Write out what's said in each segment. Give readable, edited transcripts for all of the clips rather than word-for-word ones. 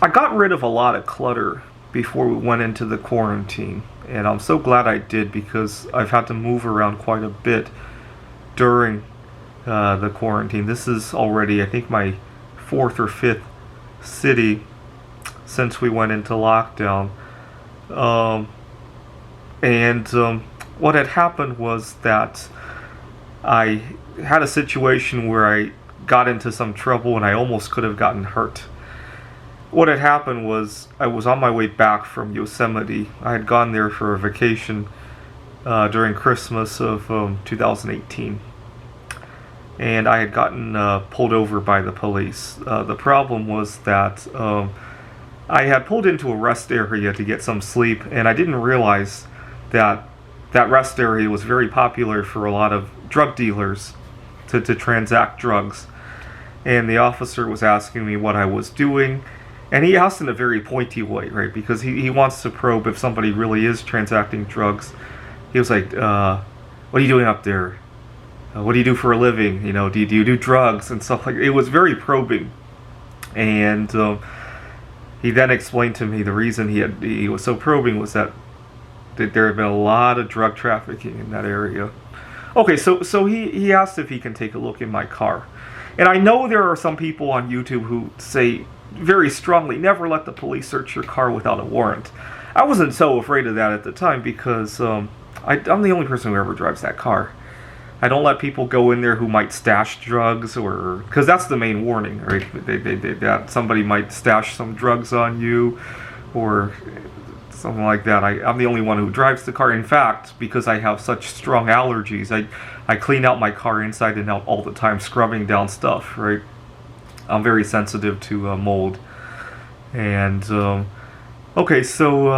I got rid of a lot of clutter before we went into the quarantine, and I'm so glad I did because I've had to move around quite a bit during the quarantine. This is already, I think, my fourth or fifth city since we went into lockdown. And what had happened was that I had a situation where I got into some trouble and I almost could have gotten hurt. What had happened was I was on my way back from Yosemite. I had gone there for a vacation during Christmas of 2018. And I had gotten pulled over by the police. The problem was that I had pulled into a rest area to get some sleep, and I didn't realize that that rest area was very popular for a lot of drug dealers to transact drugs. And the officer was asking me what I was doing, and he asked in a very pointy way, right? Because he wants to probe if somebody really is transacting drugs. He was like, what are you doing up there? What do you do for a living? You know, do you do drugs and stuff like that? It was very probing. And he then explained to me the reason he was so probing was that there had been a lot of drug trafficking in that area. Okay, so he asked if he can take a look in my car. And I know there are some people on YouTube who say very strongly, never let the police search your car without a warrant. I wasn't so afraid of that at the time because I'm the only person who ever drives that car. I don't let people go in there who might stash drugs, or because that's the main warning, right? That somebody might stash some drugs on you, or something like that. I'm the only one who drives the car. In fact, because I have such strong allergies, I clean out my car inside and out all the time, scrubbing down stuff, right? I'm very sensitive to mold. And okay, so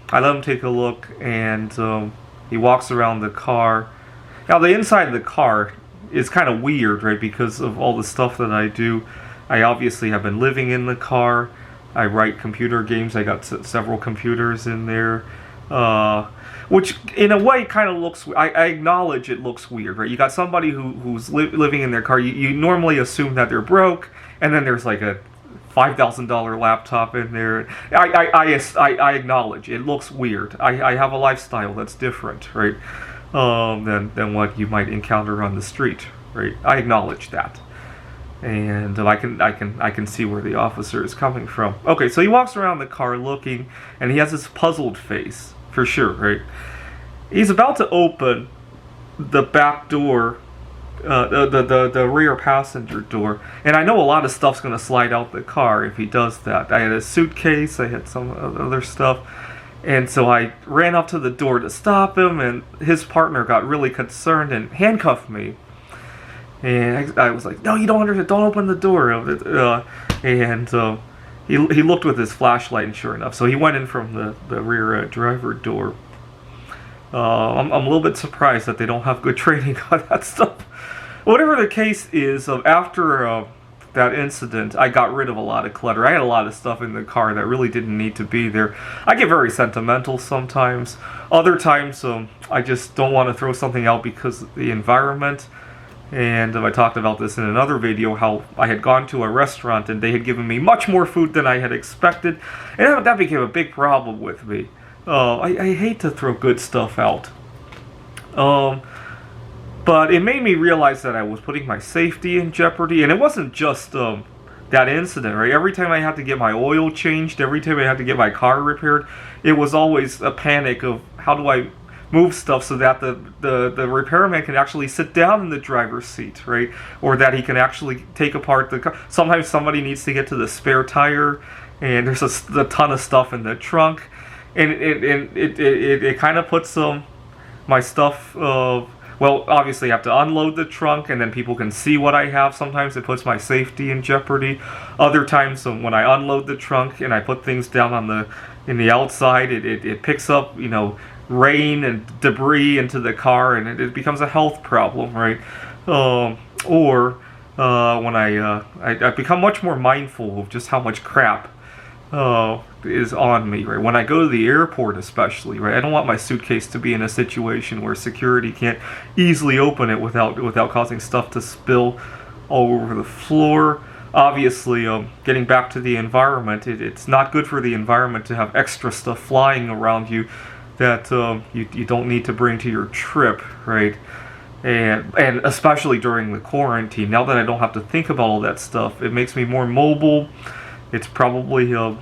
I let him take a look, and he walks around the car. Now, the inside of the car is kind of weird, right, because of all the stuff that I do. I obviously have been living in the car. I write computer games. I got several computers in there, which in a way kind of looks... I acknowledge it looks weird, right? You got somebody who's living in their car. You normally assume that they're broke, and then there's like a $5,000 laptop in there. I acknowledge it looks weird. I have a lifestyle that's different, right? Than what you might encounter on the street, right? I acknowledge that, and I can see where the officer is coming from. Okay, so he walks around the car looking, and he has this puzzled face for sure, right? He's about to open the back door, the rear passenger door, and I know a lot of stuff's gonna slide out the car if he does that. I had a suitcase, I had some other stuff. And so I ran up to the door to stop him, and his partner got really concerned and handcuffed me. And I was like, "No, you don't understand. Don't open the door." And he looked with his flashlight, and sure enough, so he went in from the rear driver door. I'm a little bit surprised that they don't have good training on that stuff. Whatever the case is, after that incident, I got rid of a lot of clutter. I had a lot of stuff in the car that really didn't need to be there. I get very sentimental sometimes. Other times, I just don't want to throw something out because of the environment. And I talked about this in another video, how I had gone to a restaurant and they had given me much more food than I had expected. And that became a big problem with me. I hate to throw good stuff out. But it made me realize that I was putting my safety in jeopardy. And it wasn't just that incident, right? Every time I had to get my oil changed, every time I had to get my car repaired, it was always a panic of how do I move stuff so that the repairman can actually sit down in the driver's seat, right? Or that he can actually take apart the car. Sometimes somebody needs to get to the spare tire, and there's a ton of stuff in the trunk. And it kind of puts my stuff... Well, obviously I have to unload the trunk, and then people can see what I have. Sometimes it puts my safety in jeopardy. Other times, when I unload the trunk and I put things down in the outside, it picks up, rain and debris into the car, and it becomes a health problem, right? Or when I become much more mindful of just how much crap is on me, right? When I go to the airport especially, right? I don't want my suitcase to be in a situation where security can't easily open it without causing stuff to spill all over the floor. Obviously, getting back to the environment, it's not good for the environment to have extra stuff flying around you that you don't need to bring to your trip, right? And especially during the quarantine, now that I don't have to think about all that stuff, it makes me more mobile. It's probably less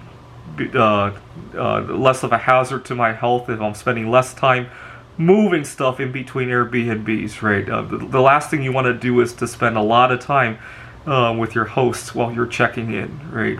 of a hazard to my health if I'm spending less time moving stuff in between Airbnbs, right? The last thing you want to do is to spend a lot of time with your hosts while you're checking in, right?